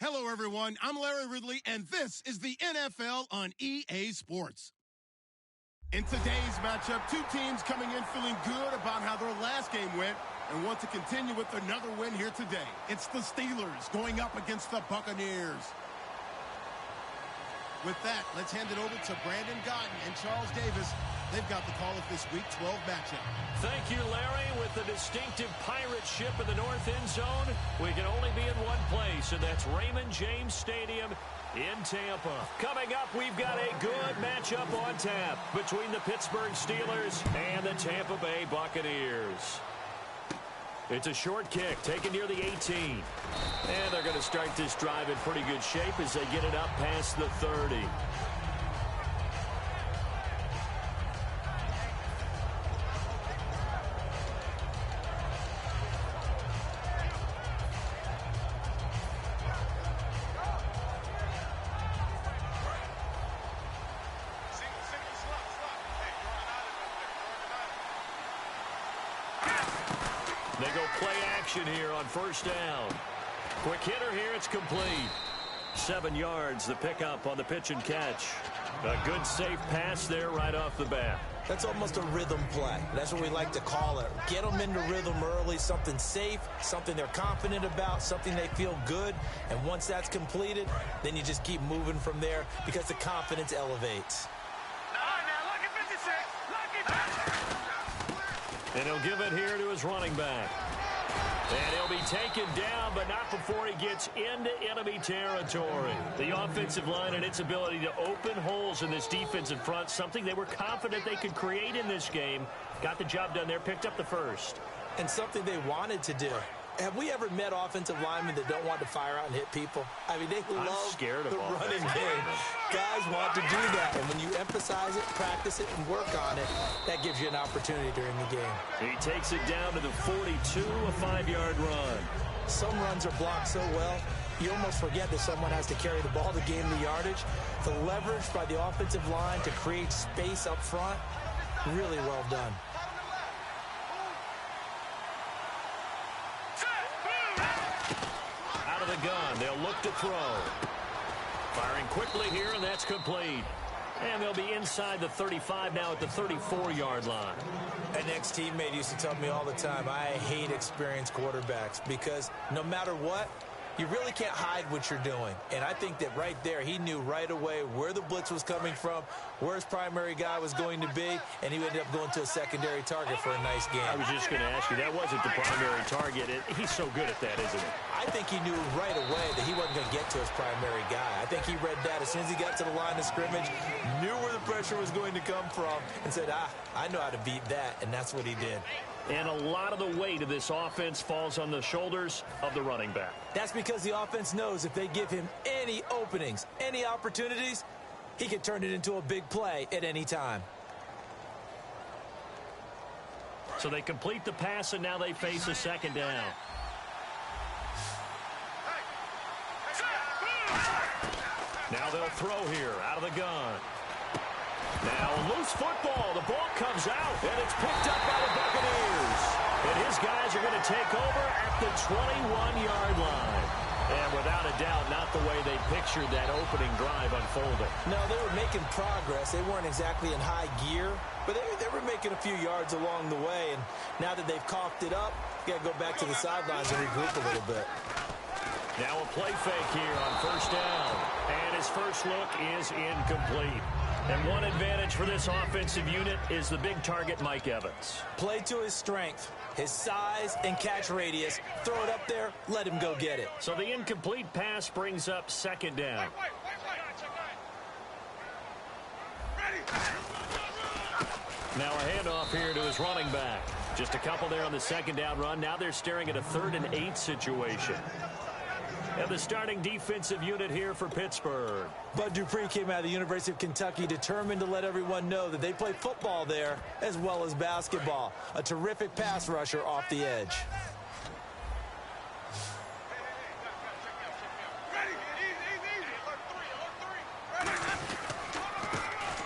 Hello, everyone. I'm Larry Ridley, and this is the NFL on EA Sports. In today's matchup, two teams coming in feeling good about how their last game went and want to continue with another win here today. It's the Steelers going up against the Buccaneers. With that, let's hand it over to Brandon Gotton and Charles Davis. They've got the call of this Week 12 matchup. Thank you, Larry. With the distinctive pirate ship in the north end zone, we can only be in one place, and that's Raymond James Stadium in Tampa. Coming up, we've got a good matchup on tap between the Pittsburgh Steelers and the Tampa Bay Buccaneers. It's a short kick taken near the 18. And they're going to start this drive in pretty good shape as they get it up past the 30. They go play action here on first down. Quick hitter here, it's complete. 7 yards, the pickup on the pitch and catch. A good safe pass there right off the bat. That's almost a rhythm play. That's what we like to call it. Get them into rhythm early, something safe, something they're confident about, something they feel good. And once that's completed, then you just keep moving from there because the confidence elevates. And he'll give it here to his running back. And he'll be taken down, but not before he gets into enemy territory. The offensive line and its ability to open holes in this defensive front, something they were confident they could create in this game. Got the job done there, picked up the first. And something they wanted to do. Have we ever met offensive linemen that don't want to fire out and hit people? I mean, they love the running game. Guys want to do that, and when you emphasize it, practice it, and work on it, that gives you an opportunity during the game. He takes it down to the 42, a 5-yard run. Some runs are blocked so well, you almost forget that someone has to carry the ball to gain the yardage. The leverage by the offensive line to create space up front, really well done. The gun. They'll look to throw. Firing quickly here, and that's complete. And they'll be inside the 35 now at the 34-yard line. An ex-teammate used to tell me all the time, I hate experienced quarterbacks because no matter what, you really can't hide what you're doing. And I think that right there, he knew right away where the blitz was coming from, where his primary guy was going to be, and he ended up going to a secondary target for a nice game. I was just going to ask you, that wasn't the primary target. He's so good at that, isn't he? I think he knew right away that he wasn't going to get to his primary guy. I think he read that as soon as he got to the line of scrimmage, knew where the pressure was going to come from, and said, I know how to beat that, and that's what he did. And a lot of the weight of this offense falls on the shoulders of the running back. That's because the offense knows if they give him any openings, any opportunities, he can turn it into a big play at any time. So they complete the pass, and now they face a second down. Now they'll throw here out of the gun. Now loose football. The ball comes out, and it's picked up by the Buccaneers. And his guys are going to take over at the 21-yard line. And without a doubt, not the way they pictured that opening drive unfolding. No, they were making progress. They weren't exactly in high gear, but they were making a few yards along the way. And now that they've coughed it up, you got to go back to the sidelines and regroup a little bit. Now a play fake here on first down. And his first look is incomplete. And one advantage for this offensive unit is the big target, Mike Evans. Play to his strength, his size and catch radius. Throw it up there, let him go get it. So the incomplete pass brings up second down. Now a handoff here to his running back. Just a couple there on the second down run. Now they're staring at a 3rd and 8 situation. And the starting defensive unit here for Pittsburgh. Bud Dupree came out of the University of Kentucky determined to let everyone know that they play football there as well as basketball. A terrific pass rusher off the edge.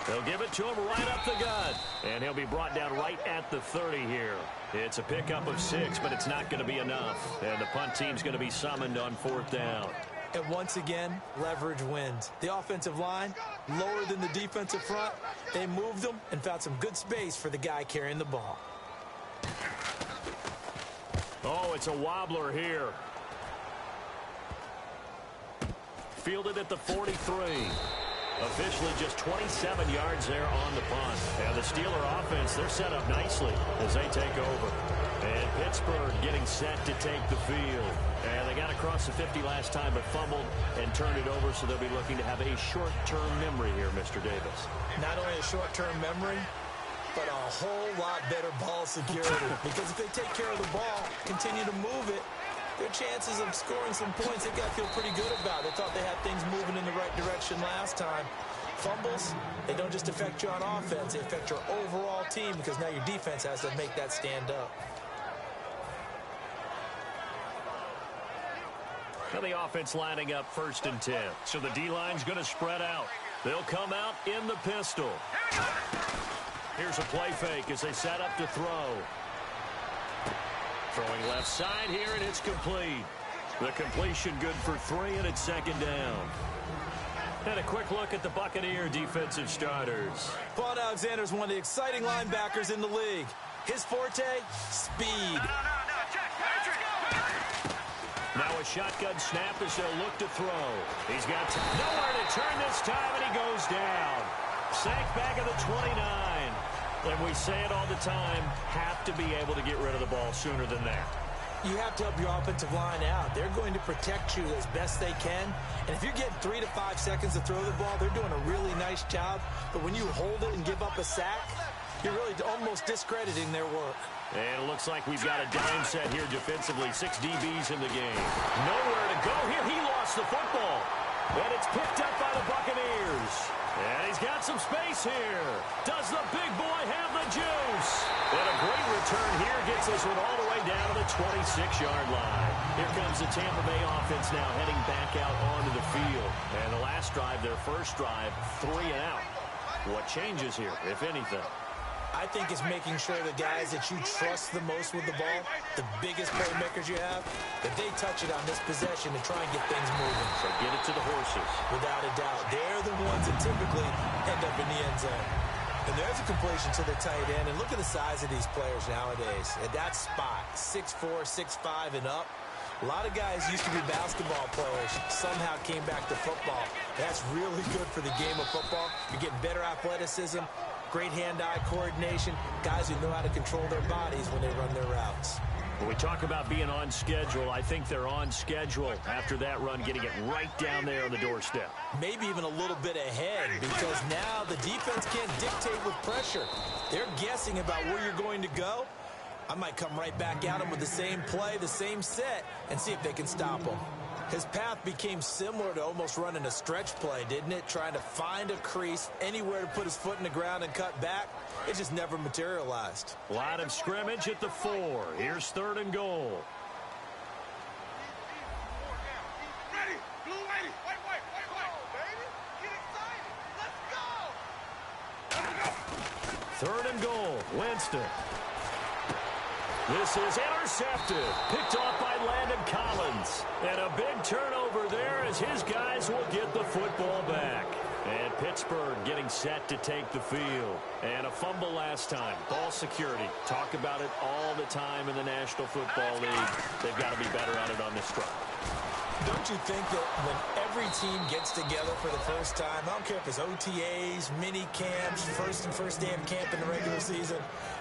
They'll give it to him right up the gut. And he'll be brought down right at the 30 here. It's a pickup of 6, but it's not going to be enough. And the punt team's going to be summoned on 4th down. And once again, leverage wins. The offensive line, lower than the defensive front, they moved them and found some good space for the guy carrying the ball. Oh, it's a wobbler here. Fielded at the 43. Officially just 27 yards there on the punt. And the Steeler offense, they're set up nicely as they take over. And Pittsburgh getting set to take the field. And they got across the 50 last time, but fumbled and turned it over, so they'll be looking to have a short-term memory here, Mr. Davis. Not only a short-term memory, but a whole lot better ball security. Because if they take care of the ball, continue to move it, their chances of scoring some points, they've got to feel pretty good about. They thought they had things moving in the right direction last time. Fumbles, they don't just affect you on offense, they affect your overall team because now your defense has to make that stand up. Now the offense lining up 1st and 10. So the D-line's going to spread out. They'll come out in the pistol. Here's a play fake as they set up to throw. Throwing left side here, and it's complete. The completion good for 3, and it's 2nd down. And a quick look at the Buccaneer defensive starters. Vaughn Alexander is one of the exciting linebackers in the league. His forte, speed. Now a shotgun snap as they'll look to throw. He's got nowhere to turn this time, and he goes down. Sack back of the 29. And we say it all the time, have to be able to get rid of the ball sooner than that. You have to help your offensive line out. They're going to protect you as best they can. And if you're getting 3 to 5 seconds to throw the ball, they're doing a really nice job. But when you hold it and give up a sack, you're really almost discrediting their work. And it looks like we've got a dime set here defensively. 6 DBs in the game. Nowhere to go here. He lost the football. And it's picked up by the Buccaneers. And he's got some space here. Does the big boy have the juice? And a great return here gets this one all the way down to the 26-yard line. Here comes the Tampa Bay offense now heading back out onto the field. And the last drive, their first drive, 3 and out. What changes here, if anything? I think it's making sure the guys that you trust the most with the ball, the biggest playmakers you have, that they touch it on this possession to try and get things moving. So get it to the horses. Without a doubt. They're the ones that typically end up in the end zone. And there's a completion to the tight end. And look at the size of these players nowadays. At that spot, 6'4", 6'5", and up. A lot of guys used to be basketball players, somehow came back to football. That's really good for the game of football. You're getting better athleticism, great hand-eye coordination, guys who know how to control their bodies when they run their routes. When we talk about being on schedule, I think they're on schedule after that run, getting it right down there on the doorstep. Maybe even a little bit ahead, because now the defense can't dictate with pressure. They're guessing about where you're going to go. I might come right back at them with the same play, the same set, and see if they can stop them. His path became similar to almost running a stretch play, didn't it? Trying to find a crease, anywhere to put his foot in the ground and cut back. It just never materialized. Line of scrimmage at the 4. Here's 3rd and goal. Ready, blue lady. Wait, baby. Get excited. Let's go. 3rd and goal. Winston. This is intercepted. Picked off by Landon Collins. And a big turnover there as his guys will get the football back. And Pittsburgh getting set to take the field. And a fumble last time. Ball security. Talk about it all the time in the National Football League. They've got to be better at it on this drive. Don't you think that when every team gets together for the first time, I don't care if it's OTAs, mini camps, first day of camp in the regular season,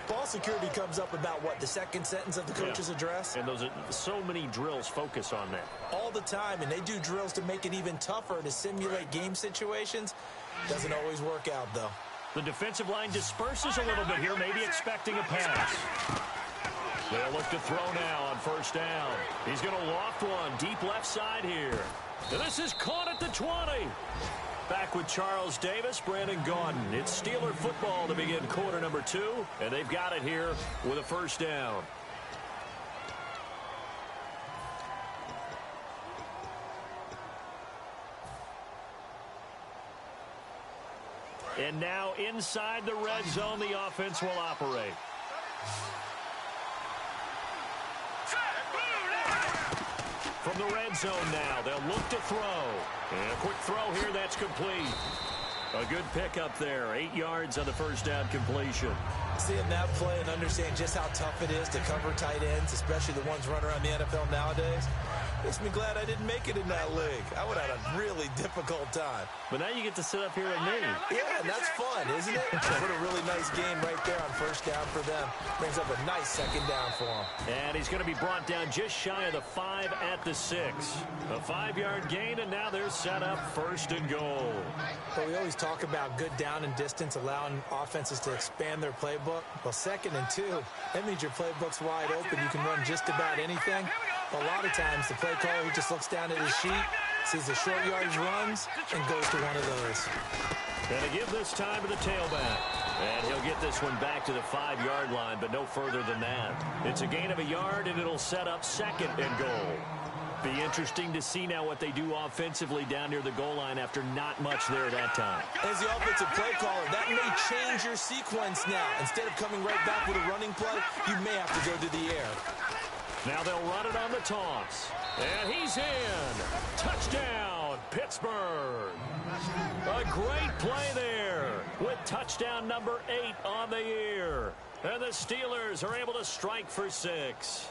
ball security comes up about, what, the second sentence of the coach's address? And those are so many drills focus on that. All the time, and they do drills to make it even tougher to simulate game situations. Doesn't always work out, though. The defensive line disperses a little bit here, maybe expecting a pass. They'll look to throw now on 1st down. He's going to loft one deep left side here. And this is caught at the 20. Back with Charles Davis, Brandon Gaudin. It's Steeler football to begin quarter number 2, and they've got it here with a 1st down. And now inside the red zone, the offense will operate. from the red zone now. They'll look to throw. And a quick throw here, that's complete. A good pickup there. 8 yards on the first down completion. Seeing that play and understanding just how tough it is to cover tight ends, especially the ones running around the NFL nowadays, makes me glad I didn't make it in that league. I would have had a really difficult time. But now you get to sit up here with me. Yeah, and that's fun, isn't it? What a really nice game right there on first down for them. Brings up a nice second down for them. And he's going to be brought down just shy of the 5 at the 6. A 5-yard gain, and now they're set up first and goal. But we always talk about good down and distance, allowing offenses to expand their playbook. Well, 2nd and 2, that means your playbook's wide open. You can run just about anything. A lot of times, the play caller, he just looks down at his sheet, sees the short yardage runs, and goes to one of those. Going to give this time to the tailback. And he'll get this one back to the 5-yard line, but no further than that. It's a gain of a yard, and it'll set up 2nd and goal. Be interesting to see now what they do offensively down near the goal line after not much there that time. As the offensive play caller, that may change your sequence now. Instead of coming right back with a running play, you may have to go to the air. Now they'll run it on the toss. And he's in. Touchdown, Pittsburgh. A great play there with touchdown number 8 on the year. And the Steelers are able to strike for 6.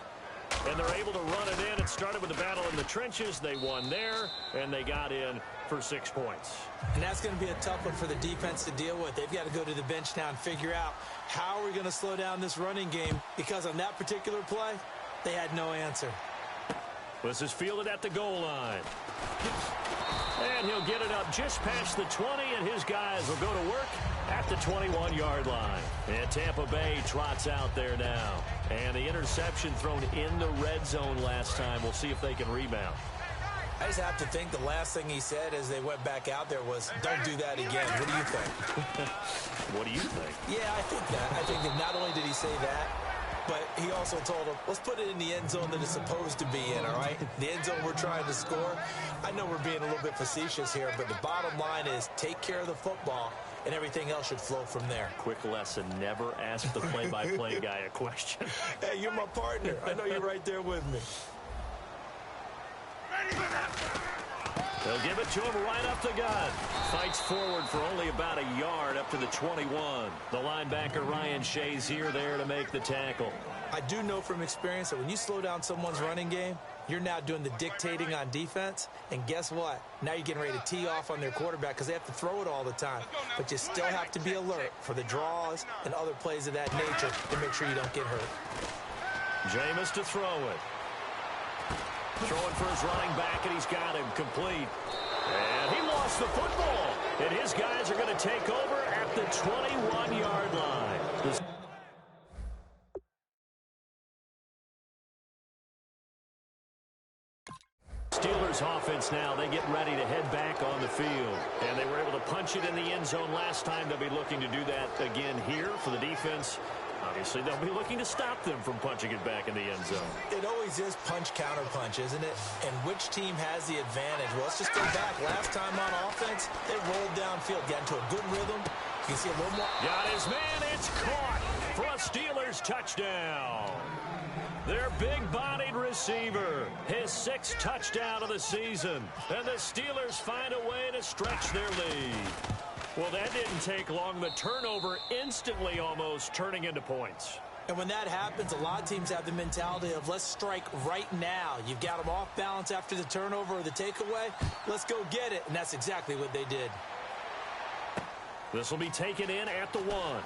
And they're able to run it in. It started with the battle in the trenches. They won there, and they got in for 6 points. And that's going to be a tough one for the defense to deal with. They've got to go to the bench now and figure out how are we going to slow down this running game, because on that particular play, they had no answer. This is fielded at the goal line. And he'll get it up just past the 20, and his guys will go to work at the 21-yard line. And Tampa Bay trots out there now. And the interception thrown in the red zone last time. We'll see if they can rebound. I just have to think the last thing he said as they went back out there was, don't do that again. What do you think? What do you think? Yeah, I think that. I think that not only did he say that, but he also told him, let's put it in the end zone that it's supposed to be in, all right? The end zone we're trying to score. I know we're being a little bit facetious here, but the bottom line is take care of the football, and everything else should flow from there. Quick lesson, never ask the play-by-play guy a question. Hey, you're my partner. I know you're right there with me. They'll give it to him right up the gut. Fights forward for only about a yard up to the 21. The linebacker Ryan Shea's there to make the tackle. I do know from experience that when you slow down someone's running game, you're now doing the dictating on defense. And guess what? Now you're getting ready to tee off on their quarterback because they have to throw it all the time. But you still have to be alert for the draws and other plays of that nature to make sure you don't get hurt. Jameis to throw it. Throwing for his running back, and he's got him complete. And he lost the football. And his guys are going to take over at the 21-yard line. Steelers offense now, they get ready to head back on the field. And they were able to punch it in the end zone last time. They'll be looking to do that again here for the defense. Obviously, they'll be looking to stop them from punching it back in the end zone. It always is punch-counter-punch, isn't it? And which team has the advantage? Well, let's just go back. Last time on offense, they rolled downfield, got into a good rhythm. You can see a little more. Got his man. It's caught for a Steelers touchdown. Their big-bodied receiver, his 6th touchdown of the season. And the Steelers find a way to stretch their lead. Well, that didn't take long. The turnover instantly almost turning into points. And when that happens, a lot of teams have the mentality of let's strike right now. You've got them off balance after the turnover or the takeaway. Let's go get it. And that's exactly what they did. This will be taken in at the 1.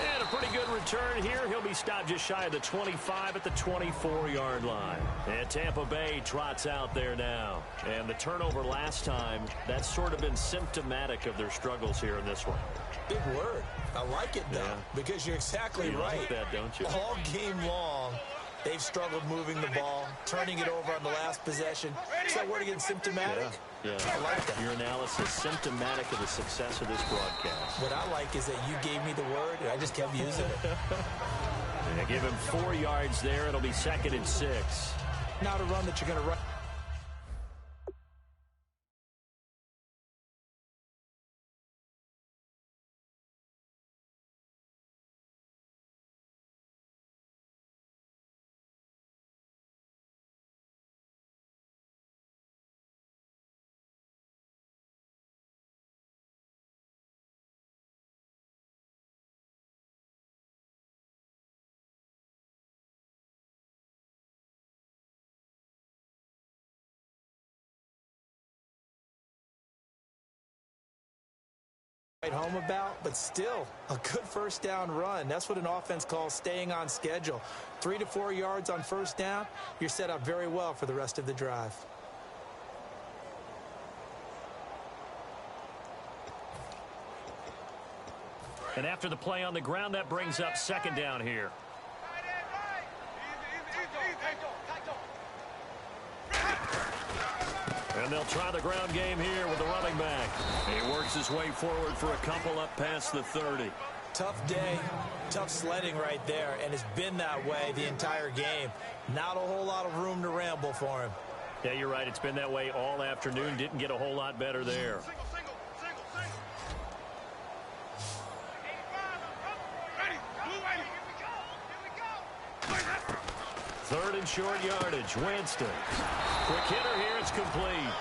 And a pretty good return here. He'll be stopped just shy of the 25 at the 24-yard line. And Tampa Bay trots out there now. And the turnover last time, that's sort of been symptomatic of their struggles here in this one. Big word. I like it, though, because you're exactly right. Like that, don't you? All game long, they've struggled moving the ball, turning it over on the last possession. Is that word again, symptomatic? Yeah. I like that. Your analysis symptomatic of the success of this broadcast. What I like is that you gave me the word, and I just kept using it. They give him 4 yards there. It'll be 2nd and 6. Not a run that you're going to run. Right home about, but still a good first down run. That's what an offense calls staying on schedule. 3 to 4 yards on first down, you're set up very well for the rest of the drive. And after the play on the ground, that brings up second down here. And they'll try the ground game here with the running back. He works his way forward for a couple up past the 30. Tough day, tough sledding right there, and it's been that way the entire game. Not a whole lot of room to ramble for him. Yeah, you're right. It's been that way all afternoon. Didn't get a whole lot better there. Third and short yardage. Winston. Quick hitter here. It's complete.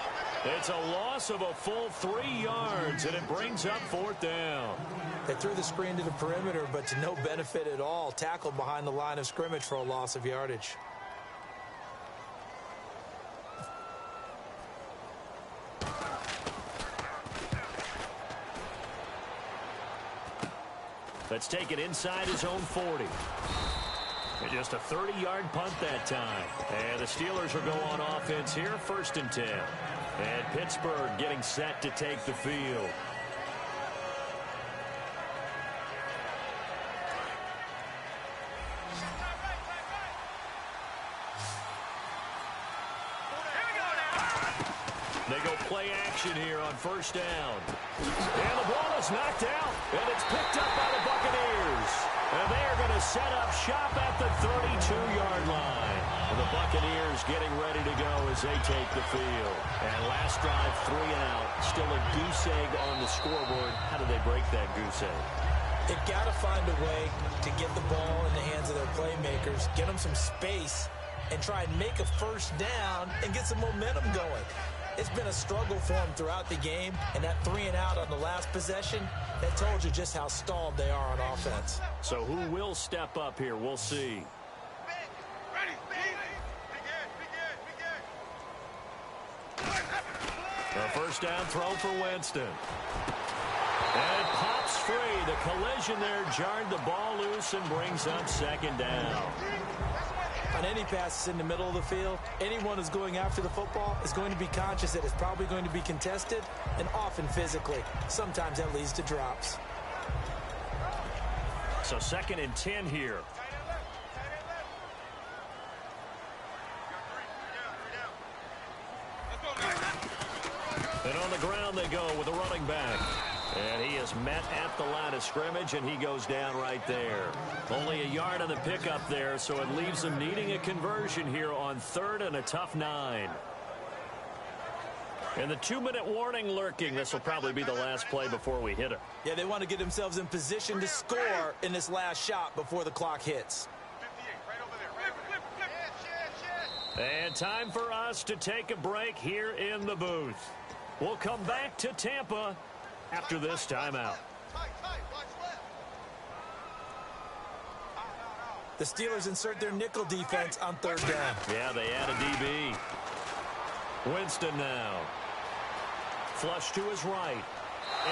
It's a loss of a full 3 yards, and it brings up fourth down. They threw the screen to the perimeter, but to no benefit at all. Tackled behind the line of scrimmage for a loss of yardage. Let's take it inside his own 40. And just a 30-yard punt that time. And the Steelers will go on offense here, 1st and 10. And Pittsburgh getting set to take the field. They go play action here on first down. And the ball is knocked out. And it's picked up by the Buccaneers. And they are going to set up shop at the 32-yard line. And the Buccaneers getting ready to go as they take the field. And last drive, 3 and out. Still a goose egg on the scoreboard. How do they break that goose egg? They've got to find a way to get the ball in the hands of their playmakers, get them some space, and try and make a first down and get some momentum going. It's been a struggle for them throughout the game, and that 3 and out on the last possession, that told you just how stalled they are on offense. So who will step up here? We'll see. A first down throw for Winston. And it pops free. The collision there jarred the ball loose and brings up second down. On any passes in the middle of the field, anyone who's going after the football is going to be conscious that it's probably going to be contested, and often physically. Sometimes that leads to drops. So 2nd and 10 here. And on the ground they go with a running back. And he is met at the line of scrimmage, and he goes down right there. Only a yard on the pickup there, so it leaves them needing a conversion here on 3rd and a tough 9. And the 2-minute warning lurking. This will probably be the last play before we hit it. Yeah, they want to get themselves in position to score in this last shot before the clock hits. And time for us to take a break here in the booth. We'll come back to Tampa after this timeout. The Steelers insert their nickel defense on 3rd down. Yeah, they add a DB. Winston now. Flush to his right.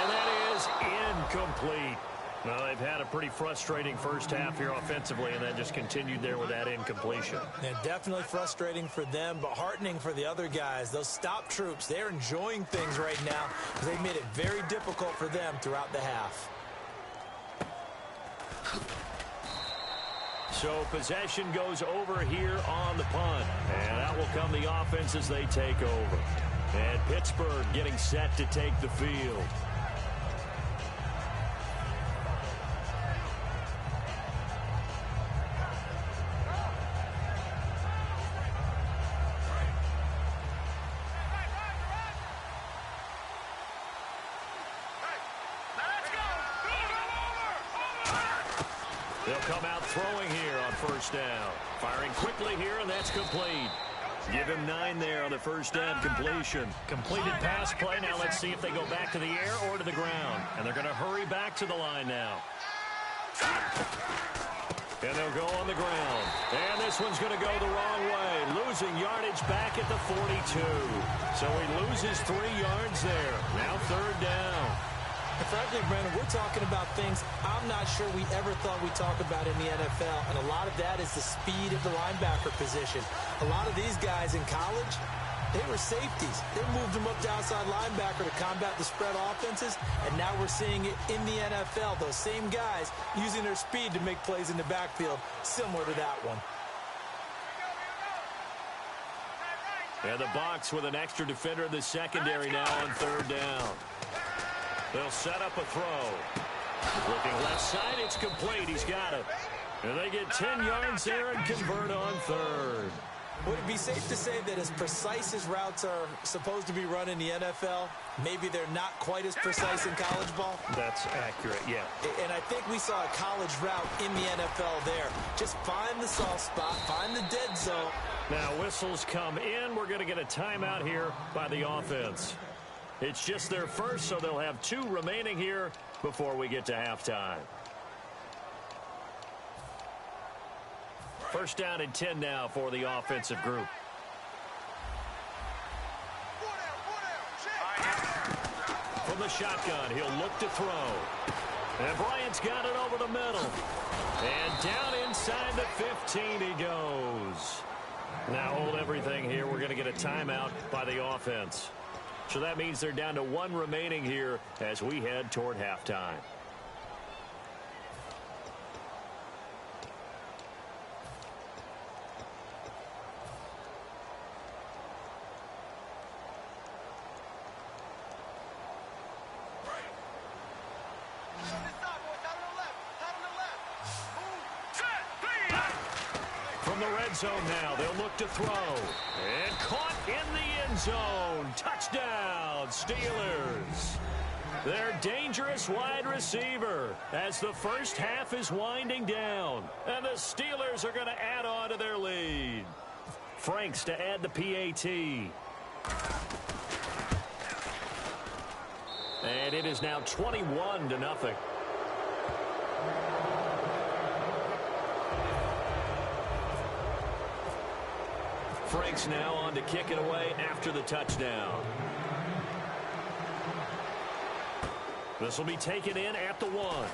And that is incomplete. Well, they've had a pretty frustrating first half here offensively, and that just continued there with that incompletion. Yeah, definitely frustrating for them, but heartening for the other guys. Those stop troops, they're enjoying things right now because they've made it very difficult for them throughout the half. So possession goes over here on the punt, and out will come the offense as they take over. And Pittsburgh getting set to take the field. They'll come out throwing here on first down. Firing quickly here, and that's complete. Give him 9 there on the first down completion. Completed pass play. Now let's see if they go back to the air or to the ground. And they're going to hurry back to the line now. And they'll go on the ground. And this one's going to go the wrong way. Losing yardage back at the 42. So he loses 3 yards there. Now 3rd down. And frankly, Brandon, we're talking about things I'm not sure we ever thought we'd talk about in the NFL, and a lot of that is the speed at the linebacker position. A lot of these guys in college, they were safeties. They moved them up to outside linebacker to combat the spread offenses, and now we're seeing it in the NFL. Those same guys using their speed to make plays in the backfield, similar to that one. And the box with an extra defender in the secondary now on third down. They'll set up a throw. Looking left side, it's complete. He's got it. And they get 10 yards there and convert on third. Would it be safe to say that as precise as routes are supposed to be run in the NFL, maybe they're not quite as precise in college ball? That's accurate, yeah. And I think we saw a college route in the NFL there. Just find the soft spot, find the dead zone. Now whistles come in. We're going to get a timeout here by the offense. It's just their first, so they'll have 2 remaining here before we get to halftime. First down and 10 now for the offensive group. From the shotgun, he'll look to throw. And Bryant's got it over the middle. And down inside the 15 he goes. Now hold everything here. We're going to get a timeout by the offense. So that means they're down to 1 remaining here as we head toward halftime. From the red zone now, they'll look to throw. And caught in the end zone. Touchdown, Steelers. Their dangerous wide receiver as the first half is winding down. And the Steelers are going to add on to their lead. Franks to add the PAT. And it is now 21-0. Franks now on to kick it away after the touchdown. This will be taken in at the 1.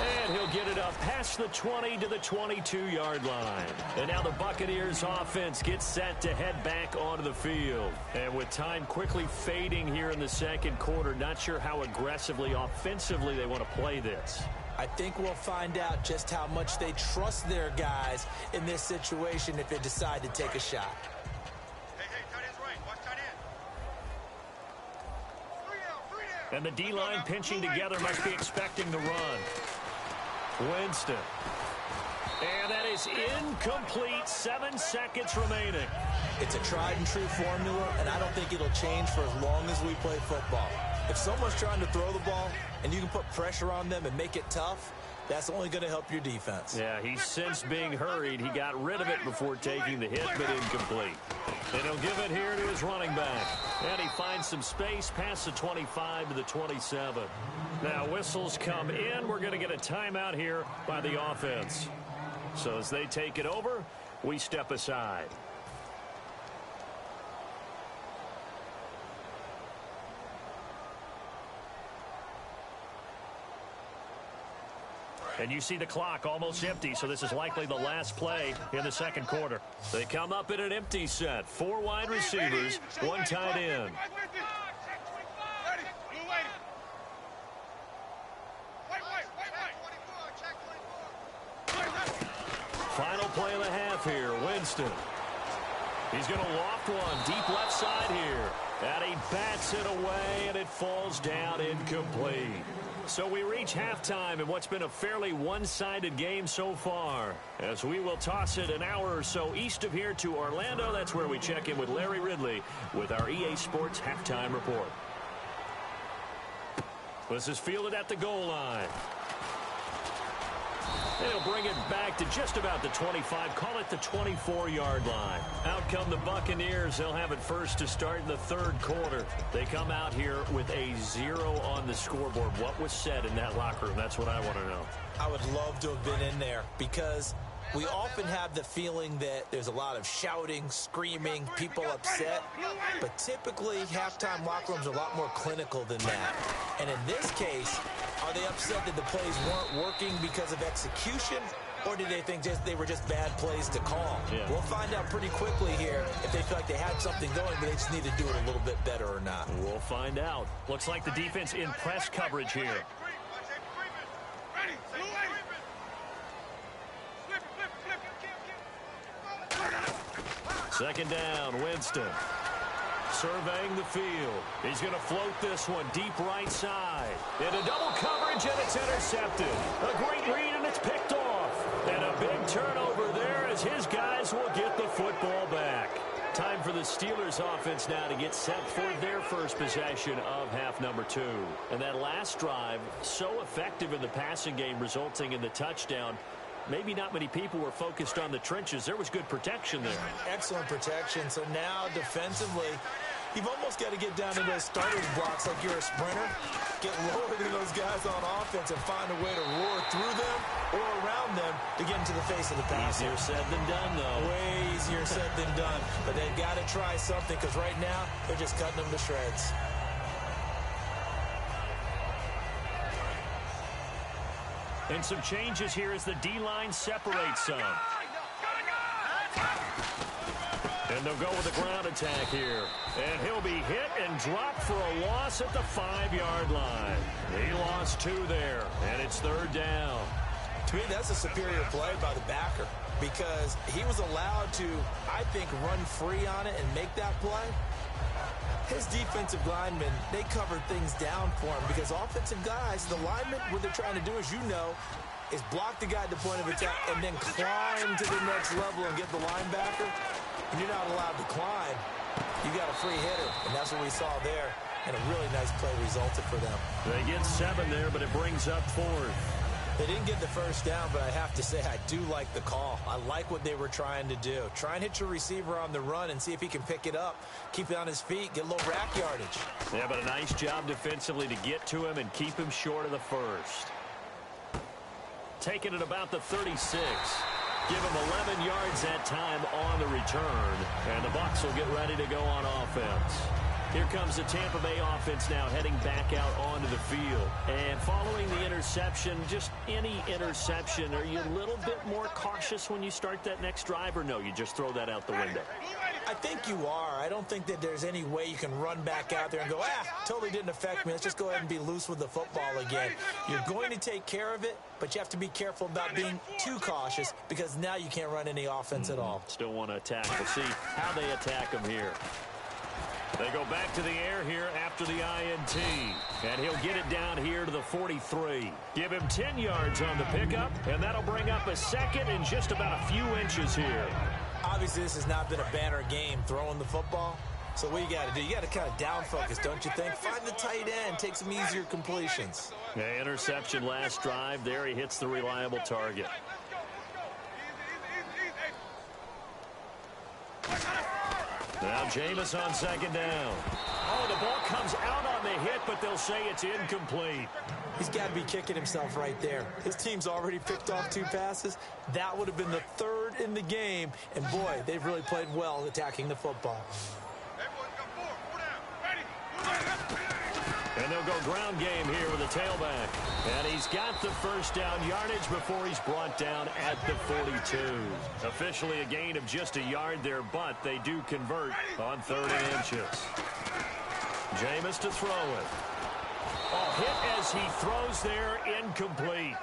And he'll get it up past the 20 to the 22-yard line. And now the Buccaneers offense gets set to head back onto the field. And with time quickly fading here in the second quarter, not sure how aggressively, offensively they want to play this. I think we'll find out just how much they trust their guys in this situation if they decide to take a shot. Hey, tight end's right. Watch tight end. And the D-line pinching together must be expecting the run. Winston. And that is incomplete. 7 seconds remaining. It's a tried and true formula, and I don't think it'll change for as long as we play football. If someone's trying to throw the ball and you can put pressure on them and make it tough, that's only going to help your defense. Yeah, he's since being hurried. He got rid of it before taking the hit, but incomplete. And he'll give it here to his running back. And he finds some space past the 25 to the 27. Now whistles come in. We're going to get a timeout here by the offense. So as they take it over, we step aside. And you see the clock almost empty, so this is likely the last play in the second quarter. They come up in an empty set. 4 wide receivers, 1 tight end. Final play of the half here, Winston. He's going to loft one, deep left side here. And he bats it away, and it falls down incomplete. So we reach halftime in what's been a fairly one-sided game so far. As we will toss it an hour or so east of here to Orlando. That's where we check in with Larry Ridley with our EA Sports Halftime Report. This is fielded at the goal line. And he'll bring it back to just about the 25. Call it the 24-yard line. Out come the Buccaneers. They'll have it first to start in the third quarter. They come out here with a 0 on the scoreboard. What was said in that locker room? That's what I want to know. I would love to have been in there because we often have the feeling that there's a lot of shouting, screaming, people upset. But typically, halftime locker rooms are a lot more clinical than that. And in this case, are they upset that the plays weren't working because of execution? Or did they think they were just bad plays to call? Yeah. We'll find out pretty quickly here if they feel like they had something going, but they just need to do it a little bit better or not. We'll find out. Looks like the defense in press coverage here. Second down, Winston. Surveying the field. He's going to float this one deep right side. Into double coverage, and it's intercepted. A great read, and it's picked off. And a big turnover there as his guys will get the football back. Time for the Steelers offense now to get set for their first possession of half number 2. And that last drive, so effective in the passing game, resulting in the touchdown. Maybe not many people were focused on the trenches. There was good protection there. Excellent protection. So now defensively, you've almost got to get down to those starters blocks like you're a sprinter. Get lower than those guys on offense and find a way to roar through them or around them to get into the face of the pass. Easier said than done, though. Way easier said than done. But they've got to try something because right now they're just cutting them to shreds. And some changes here as the D-line separates some. And they'll go with a ground attack here. And he'll be hit and dropped for a loss at the 5-yard line. He lost 2 there, and it's third down. To me, that's a superior play by the backer because he was allowed to, I think, run free on it and make that play. His defensive linemen, they covered things down for him because offensive guys, the linemen, what they're trying to do, as you know, is block the guy at the point of attack and then climb to the next level and get the linebacker. And you're not allowed to climb. You got a free hitter, and that's what we saw there. And a really nice play resulted for them. They get 7 there, but it brings up 4th. They didn't get the first down, but I have to say I do like the call. I like what they were trying to do. Try and hit your receiver on the run and see if he can pick it up. Keep it on his feet, get a little rack yardage. Yeah, but a nice job defensively to get to him and keep him short of the first. Taking it about the 36. Give him 11 yards that time on the return. And the Bucs will get ready to go on offense. Here comes the Tampa Bay offense now heading back out onto the field. And following the interception, just any interception, are you a little bit more cautious when you start that next drive, or no, you just throw that out the window? I think you are. I don't think that there's any way you can run back out there and go, totally didn't affect me. Let's just go ahead and be loose with the football again. You're going to take care of it, but you have to be careful about being too cautious because now you can't run any offense at all. Still want to attack. We'll see how they attack him here. They go back to the air here after the INT. And he'll get it down here to the 43. Give him 10 yards on the pickup, and that'll bring up a second and just about a few inches here. Obviously, this has not been a banner game throwing the football. So what you got to do, you got to kind of down focus, don't you think? Find the tight end, take some easier completions. Yeah, interception last drive. There he hits the reliable target. Now Jameis on second down. Oh, the ball comes out on the hit, but they'll say it's incomplete. He's got to be kicking himself right there. His team's already picked off 2 passes. That would have been the 3rd in the game. And, boy, they've really played well attacking the football. And they'll go ground game here with a tailback. And he's got the first down yardage before he's brought down at the 42. Officially a gain of just a yard there, but they do convert on 3rd and inches. Jameis to throw it. Oh, hit as he throws there, incomplete.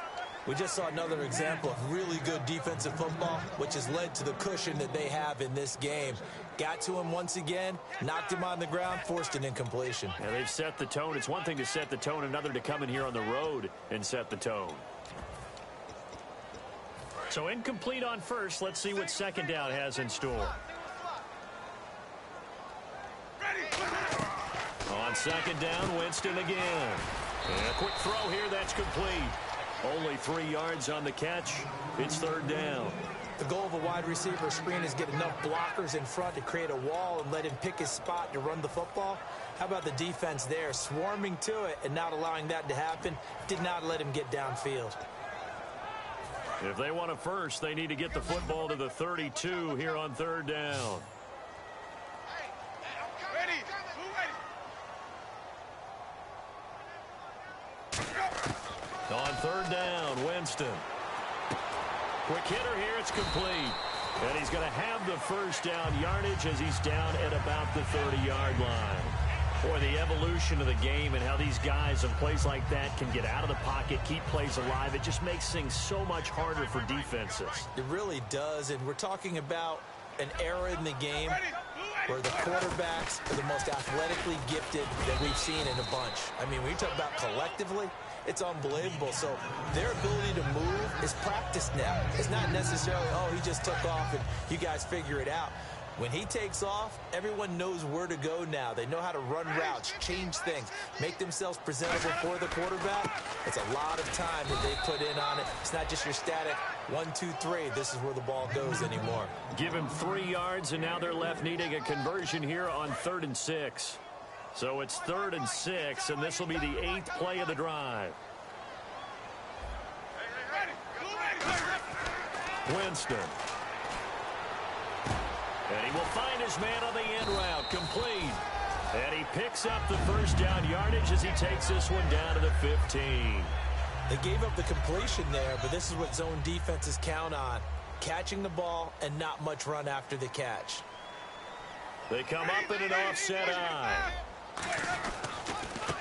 We just saw another example of really good defensive football, which has led to the cushion that they have in this game. Got to him once again, knocked him on the ground, forced an incompletion. Yeah, they've set the tone. It's one thing to set the tone, another to come in here on the road and set the tone. So incomplete on first. Let's see what second down has in store. On second down, Winston again. And a quick throw here, that's complete. Only 3 yards on the catch. It's 3rd down. The goal of a wide receiver screen is get enough blockers in front to create a wall and let him pick his spot to run the football. How about the defense there, swarming to it and not allowing that to happen? Did not let him get downfield. If they want a first, they need to get the football to the 32 here on third down. Ready. On third down, Winston. Quick hitter here, it's complete. And he's going to have the first down yardage as he's down at about the 30-yard line. Boy, the evolution of the game and how these guys in plays like that can get out of the pocket, keep plays alive, it just makes things so much harder for defenses. It really does, and we're talking about an era in the game where the quarterbacks are the most athletically gifted that we've seen in a bunch. I mean, when you talk about collectively, it's unbelievable. So their ability to move is practiced now. It's not necessarily, oh, he just took off and you guys figure it out. When he takes off, everyone knows where to go now. They know how to run routes, change things, make themselves presentable for the quarterback. It's a lot of time that they put in on it. It's not just your static 1, 2, 3. This is where the ball goes anymore. Give him 3 yards, and now they're left needing a conversion here on 3rd and 6. So it's 3rd and 6, and this will be the 8th play of the drive. Winston. And he will find his man on the end route, complete. And he picks up the first down yardage as he takes this one down to the 15. They gave up the completion there, but this is what zone defenses count on. Catching the ball and not much run after the catch. They come up in an offset eye.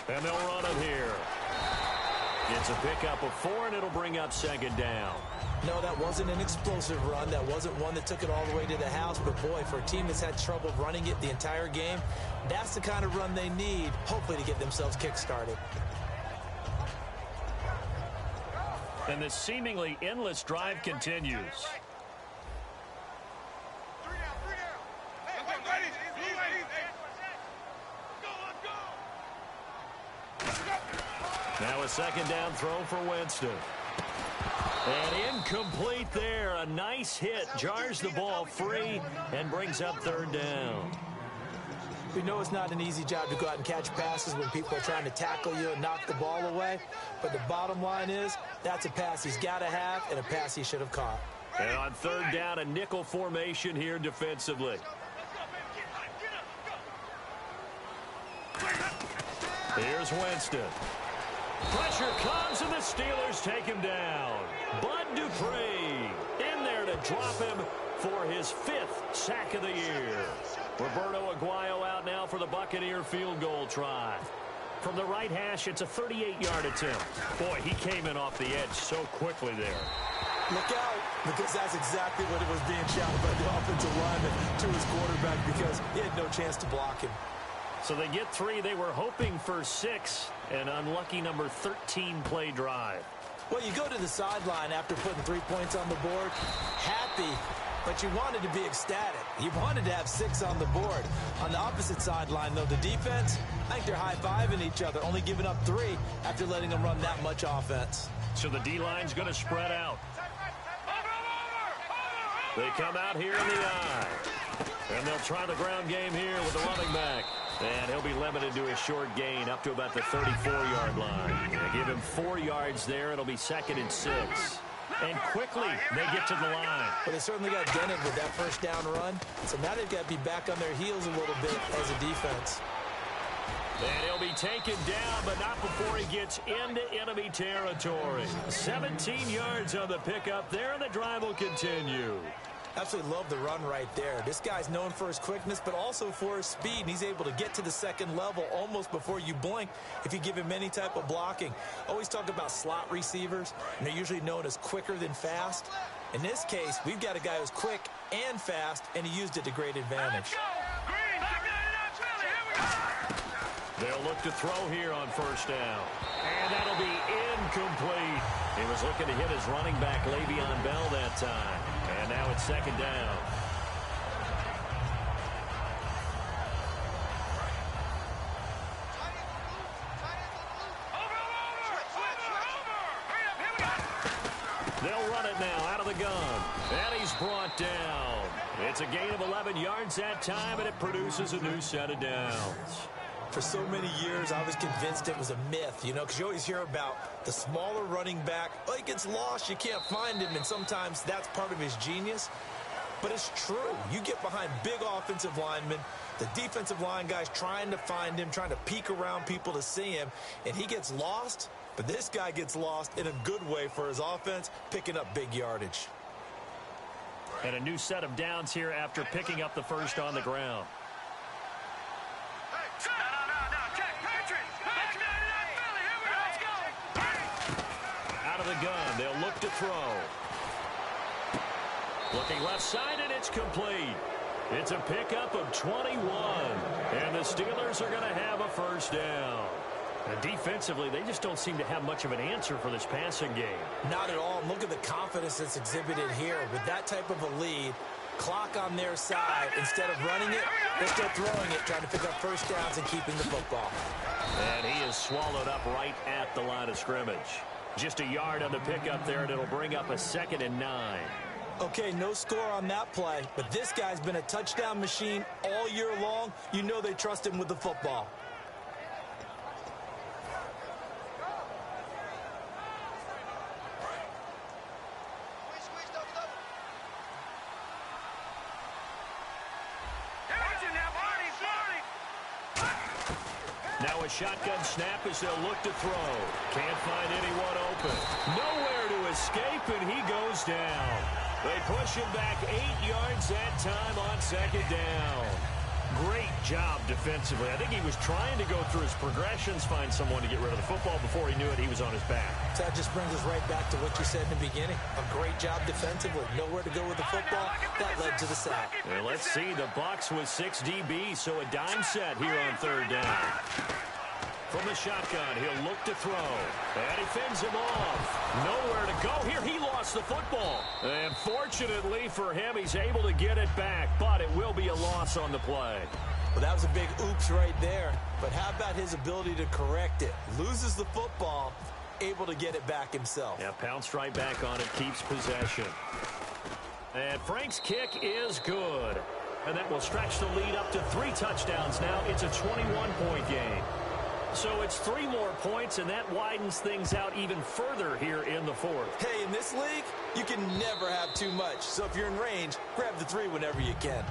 And they'll run it here. It's a pickup of 4, and it'll bring up 2nd down. No, that wasn't an explosive run. That wasn't one that took it all the way to the house. But, boy, for a team that's had trouble running it the entire game, that's the kind of run they need, hopefully, to get themselves kick-started. And this seemingly endless drive continues. 3 down. Ready. Now a 2nd down throw for Winston. And incomplete there. A nice hit. Jars the ball free and brings up 3rd down. We know it's not an easy job to go out and catch passes when people are trying to tackle you and knock the ball away. But the bottom line is that's a pass he's got to have and a pass he should have caught. And on 3rd down, a nickel formation here defensively. Here's Winston. Pressure comes, and the Steelers take him down. Bud Dupree in there to drop him for his 5th sack of the year. Roberto Aguayo out now for the Buccaneer field goal try. From the right hash, it's a 38-yard attempt. Boy, he came in off the edge so quickly there. Look out, because that's exactly what it was being shouted by the offensive lineman to his quarterback because he had no chance to block him. So they get 3. They were hoping for 6. An unlucky number 13 play drive. Well, you go to the sideline after putting 3 points on the board, happy, but you wanted to be ecstatic. You wanted to have 6 on the board. On the opposite sideline, though, the defense, I think they're high-fiving each other, only giving up 3 after letting them run that much offense. So the D-line's going to spread out. They come out here in the eye. And they'll try the ground game here with the running back. And he'll be limited to a short gain up to about the 34-yard line. They give him 4 yards there. It'll be 2nd and 6. And quickly, they get to the line. Well, they certainly got dented with that first down run. So now they've got to be back on their heels a little bit as a defense. And he'll be taken down, but not before he gets into enemy territory. 17 yards on the pickup there, and the drive will continue. Absolutely love the run right there. This guy's known for his quickness, but also for his speed. And he's able to get to the 2nd level almost before you blink if you give him any type of blocking. Always talk about slot receivers, and they're usually known as quicker than fast. In this case, we've got a guy who's quick and fast, and he used it to great advantage. They'll look to throw here on 1st down. And that'll be incomplete. He was looking to hit his running back, Le'Veon Bell, that time. And now it's 2nd down. They'll run it now out of the gun. And he's brought down. It's a gain of 11 yards that time, and it produces a new set of downs. For so many years, I was convinced it was a myth, you know, because you always hear about the smaller running back. Oh, he gets lost, you can't find him, and sometimes that's part of his genius. But it's true. You get behind big offensive linemen, the defensive line guys trying to find him, trying to peek around people to see him, and he gets lost. But this guy gets lost in a good way for his offense, picking up big yardage. And a new set of downs here after picking up the first on the ground. Out of the gun, they'll look to throw. Looking left side, and it's complete. It's a pickup of 21. And the Steelers are going to have a first down. And defensively, they just don't seem to have much of an answer for this passing game. Not at all. Look at the confidence that's exhibited here. With that type of a lead, clock on their side, instead of running it, they're still throwing it, trying to pick up first downs and keeping the football. And he is swallowed up right at the line of scrimmage. Just a yard on the pickup there, and it'll bring up a 2nd and 9. Okay, no score on that play, but this guy's been a touchdown machine all year long. You know they trust him with the football. Now a shotgun snap as they'll look to throw. Can't find anyone open. Nowhere to escape, and he goes down. They push him back 8 yards that time on 2nd down. Great job defensively. I think he was trying to go through his progressions, find someone to get rid of the football. Before he knew it, he was on his back. So that just brings us right back to what you said in the beginning. A great job defensively. Nowhere to go with the football. That led to the sack. And let's see, the Bucs with 6 DBs, so a dime set here on 3rd down. From the shotgun, he'll look to throw. And he fends him off. Nowhere to go. Here, he lost the football. And fortunately for him, he's able to get it back, but it will be a loss on the play. Well, that was a big oops right there. But how about his ability to correct it? Loses the football, able to get it back himself. Yeah, pounced right back on it, keeps possession. And Frank's kick is good. And that will stretch the lead up to 3 touchdowns now. It's a 21-point game. So it's 3 more points, and that widens things out even further here in the 4th. Hey, in this league, you can never have too much. So if you're in range, grab the 3 whenever you can.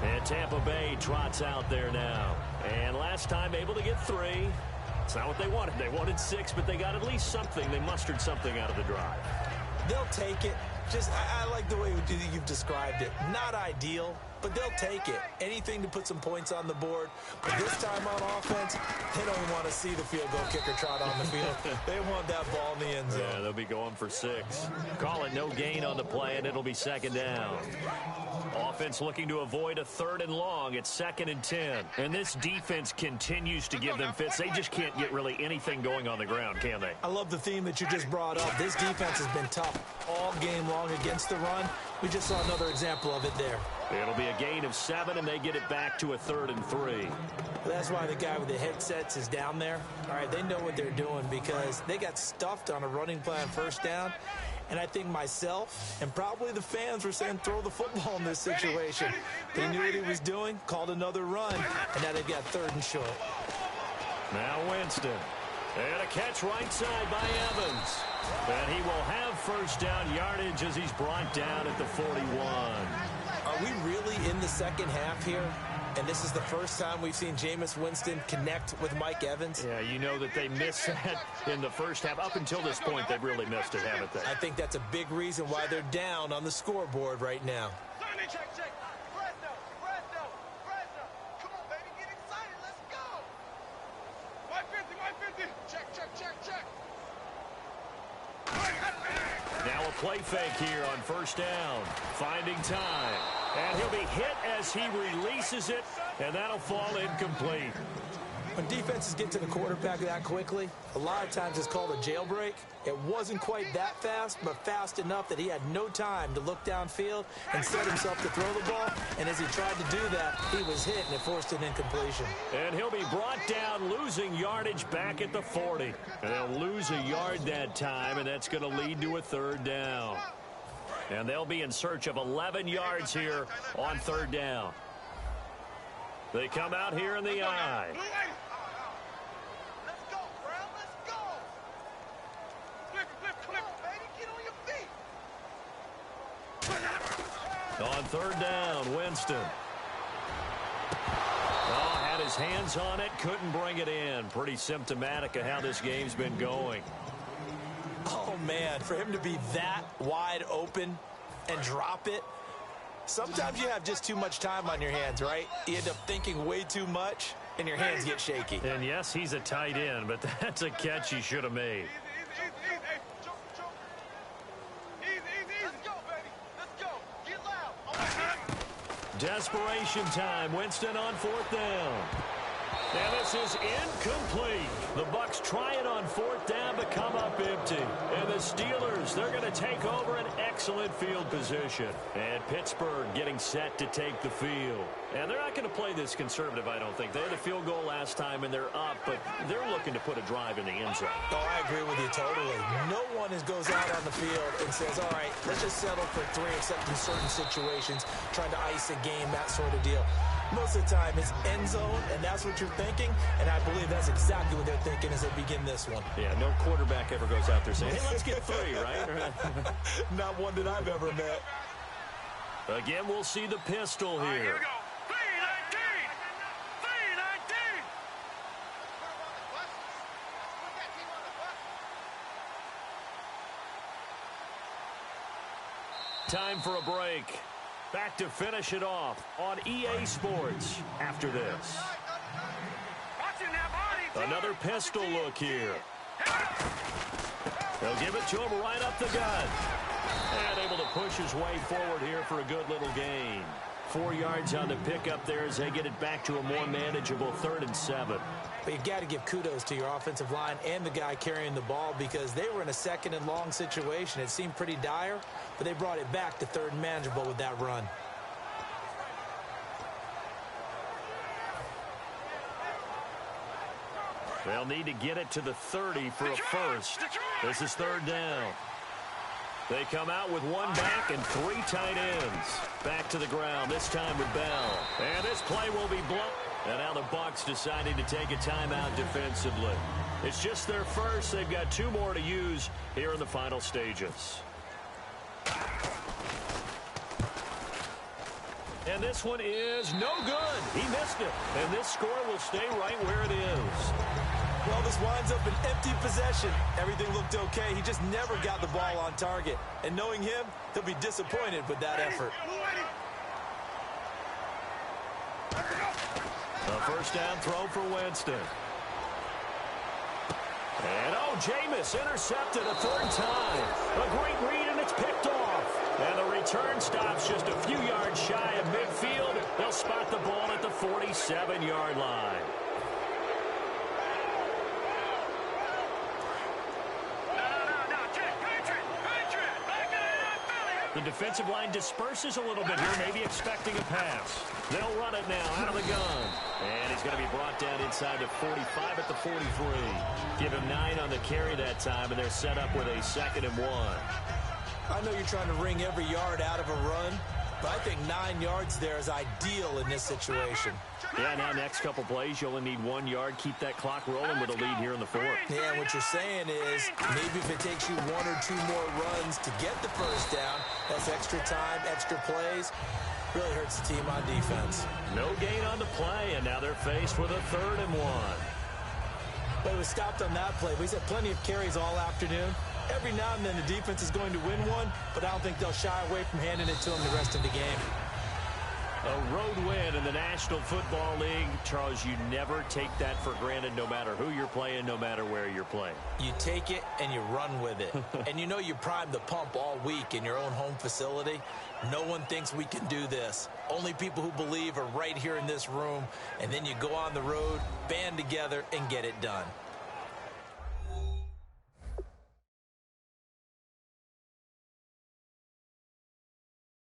And Tampa Bay trots out there now. And last time able to get 3. It's not what they wanted. They wanted 6, but they got at least something. They mustered something out of the drive. They'll take it. Just, I like the way you've described it. Not ideal, but they'll take it. Anything to put some points on the board. But this time on offense, they don't even want to see the field goal kicker trot on the field. They want that ball in the end zone. Yeah, they'll be going for 6. Call it no gain on the play, and it'll be 2nd down. Offense looking to avoid a 3rd and long. It's 2nd and 10. And this defense continues to give them fits. They just can't get really anything going on the ground, can they? I love the theme that you just brought up. This defense has been tough all game long against the run. We just saw another example of it there. It'll be a gain of 7, and they get it back to a 3rd and 3. That's why the guy with the headsets is down there. All right, they know what they're doing because they got stuffed on a running play on 1st down. And I think myself and probably the fans were saying throw the football in this situation. They knew what he was doing, called another run, and now they've got 3rd and short. Now Winston. And a catch right side by Evans. And he will have 1st down yardage as he's brought down at the 41. Are we really in the 2nd half here? And this is the first time we've seen Jameis Winston connect with Mike Evans. Yeah, you know that they missed that in the first half. Up until this point, they've really missed it, haven't they? I think that's a big reason why they're down on the scoreboard right now. Check. Fresno. Come on, baby, get excited. Let's go. My 50. Check. Now a play fake here on 1st down. Finding time. And he'll be hit as he releases it, and that'll fall incomplete. When defenses get to the quarterback that quickly, a lot of times it's called a jailbreak. It wasn't quite that fast, but fast enough that he had no time to look downfield and set himself to throw the ball. And as he tried to do that, he was hit, and it forced an incompletion. And he'll be brought down, losing yardage back at the 40. And they'll lose a yard that time, and that's going to lead to a 3rd down. And they'll be in search of 11 yards here on 3rd down. They come out here in the I. On third down, Winston. Oh, had his hands on it, couldn't bring it in. Pretty symptomatic of how this game's been going. Oh, man, for him to be that wide open and drop it. Sometimes you have just too much time on your hands, right? You end up thinking way too much, and your hands get shaky. And yes, he's a tight end, but that's a catch he should have made. Desperation time. Winston on fourth down. And this is incomplete. The Bucs try it on fourth down, but come up empty. And the Steelers, they're going to take over an excellent field position. And Pittsburgh getting set to take the field. And they're not going to play this conservative, I don't think. They had a field goal last time, and they're up, but they're looking to put a drive in the end zone. Oh, I agree with you totally. No one goes out on the field and says, all right, let's just settle for 3, except in certain situations, trying to ice a game, that sort of deal. Most of the time, it's end zone, and that's what you're thinking, and I believe that's exactly what they're thinking as they begin this one. Yeah, no quarterback ever goes out there saying, hey, let's get 3, right? Not one that I've ever met. Again, we'll see the pistol here. Here we go. 319! 319! Time for a break. Back to finish it off on EA Sports after this. Another pistol look here. They'll give it to him right up the gut. And able to push his way forward here for a good little gain. 4 yards on the pickup there as they get it back to a more manageable 3rd and 7. But you got to give kudos to your offensive line and the guy carrying the ball because they were in a 2nd and long situation. It seemed pretty dire, but they brought it back to 3rd and manageable with that run. They'll need to get it to the 30 for a first. This is 3rd down. They come out with 1 back and 3 tight ends. Back to the ground, this time with Bell. And this play will be blown. And now the Bucs deciding to take a timeout defensively. It's just their first. They've got 2 more to use here in the final stages. And this one is no good. He missed it. And this score will stay right where it is. Well, this winds up an empty possession. Everything looked okay. He just never got the ball on target. And knowing him, he'll be disappointed with that effort. A first down throw for Winston. And, oh, Jameis intercepted a 3rd time. A great read, and it's picked off. And the return stops just a few yards shy of midfield. They'll spot the ball at the 47-yard line. The defensive line disperses a little bit here, maybe expecting a pass. They'll run it now out of the gun. And he's going to be brought down inside the 45 at the 43. Give him 9 on the carry that time, and they're set up with a 2nd and 1. I know you're trying to wring every yard out of a run, but I think 9 yards there is ideal in this situation. Yeah, now next couple plays, you only need 1 yard. Keep that clock rolling with a lead here in the 4th. Yeah, and what you're saying is maybe if it takes you 1 or 2 more runs to get the first down, that's extra time, extra plays. Really hurts the team on defense. No gain on the play, and now they're faced with a 3rd and 1. But it was stopped on that play. He's had plenty of carries all afternoon. Every now and then the defense is going to win one, but I don't think they'll shy away from handing it to him the rest of the game. A road win in the National Football League. Charles, you never take that for granted no matter who you're playing, no matter where you're playing. You take it and you run with it. And you know you primed the pump all week in your own home facility. No one thinks we can do this. Only people who believe are right here in this room. And then you go on the road, band together, and get it done.